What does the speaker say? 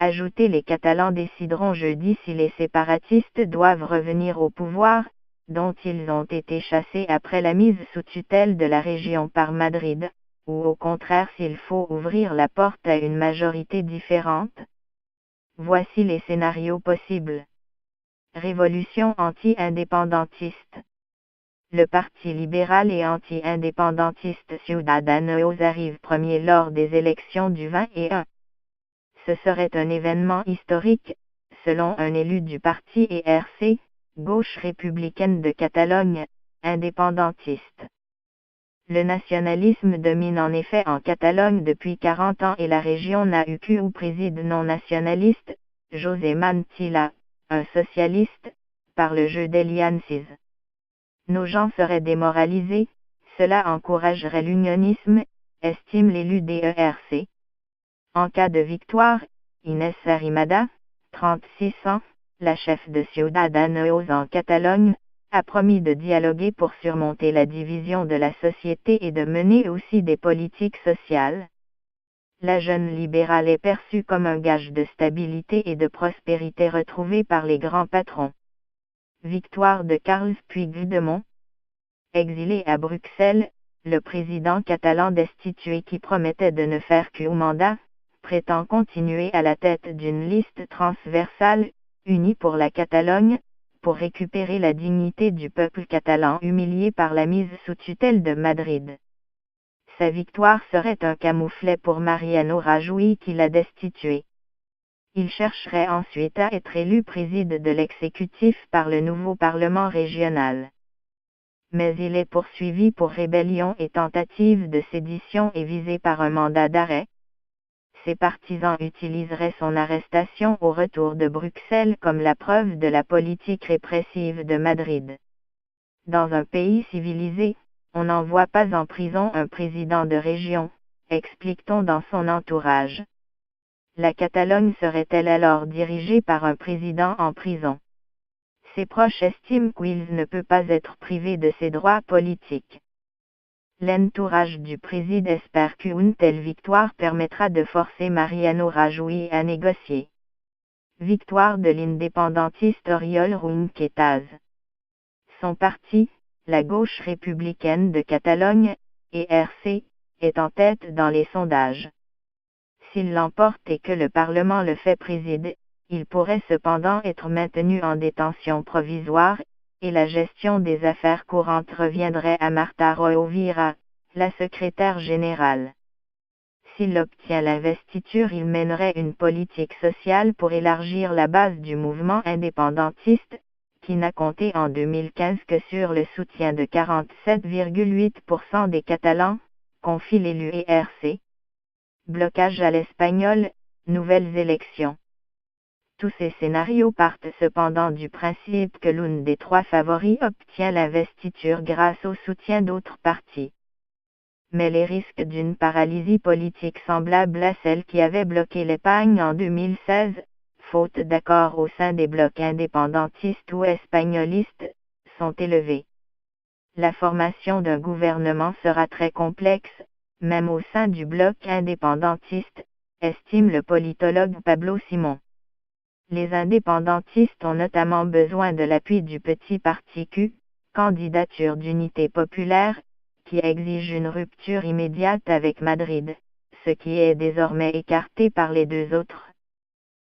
Ajoutez les Catalans décideront jeudi si les séparatistes doivent revenir au pouvoir, dont ils ont été chassés après la mise sous tutelle de la région par Madrid, ou au contraire s'il faut ouvrir la porte à une majorité différente. Voici les scénarios possibles. Révolution anti-indépendantiste. Le Parti libéral et anti-indépendantiste Ciudadanos arrive premier lors des élections du 21. Ce serait un événement historique, selon un élu du parti ERC, Gauche républicaine de Catalogne, indépendantiste. Le nationalisme domine en effet en Catalogne depuis 40 ans et la région n'a eu qu'un préside non nationaliste, José Mantilla, un socialiste, par le jeu d'alliances. Nos gens seraient démoralisés, cela encouragerait l'unionisme, estime l'élu des ERC. En cas de victoire, Inés Arrimadas, 36 ans, la chef de Ciudadanos en Catalogne, a promis de dialoguer pour surmonter la division de la société et de mener aussi des politiques sociales. La jeune libérale est perçue comme un gage de stabilité et de prospérité retrouvée par les grands patrons. Victoire de Carles Puigdemont. Exilé à Bruxelles, le président catalan destitué qui promettait de ne faire qu'un mandat, prétend continuer à la tête d'une liste transversale, unie pour la Catalogne, pour récupérer la dignité du peuple catalan humilié par la mise sous tutelle de Madrid. Sa victoire serait un camouflet pour Mariano Rajoy qui l'a destitué. Il chercherait ensuite à être élu président de l'exécutif par le nouveau Parlement régional. Mais il est poursuivi pour rébellion et tentative de sédition et visé par un mandat d'arrêt. Ses partisans utiliseraient son arrestation au retour de Bruxelles comme la preuve de la politique répressive de Madrid. Dans un pays civilisé, on n'envoie pas en prison un président de région, explique-t-on dans son entourage. La Catalogne serait-elle alors dirigée par un président en prison? Ses proches estiment qu'il ne peut pas être privé de ses droits politiques. L'entourage du président espère qu'une telle victoire permettra de forcer Mariano Rajoy à négocier. Victoire de l'indépendantiste Oriol Junqueras. Son parti, la Gauche républicaine de Catalogne, ERC, est en tête dans les sondages. S'il l'emporte et que le Parlement le fait présider, il pourrait cependant être maintenu en détention provisoire, et la gestion des affaires courantes reviendrait à Marta Rovira, la secrétaire générale. S'il obtient l'investiture, il mènerait une politique sociale pour élargir la base du mouvement indépendantiste, qui n'a compté en 2015 que sur le soutien de 47,8% des Catalans, confie l'élu ERC. Blocage à l'espagnol, nouvelles élections. Tous ces scénarios partent cependant du principe que l'une des trois favoris obtient l'investiture grâce au soutien d'autres partis. Mais les risques d'une paralysie politique semblable à celle qui avait bloqué l'Espagne en 2016, faute d'accord au sein des blocs indépendantistes ou espagnolistes, sont élevés. La formation d'un gouvernement sera très complexe, même au sein du bloc indépendantiste, estime le politologue Pablo Simón. Les indépendantistes ont notamment besoin de l'appui du petit parti Q, candidature d'unité populaire, qui exige une rupture immédiate avec Madrid, ce qui est désormais écarté par les deux autres.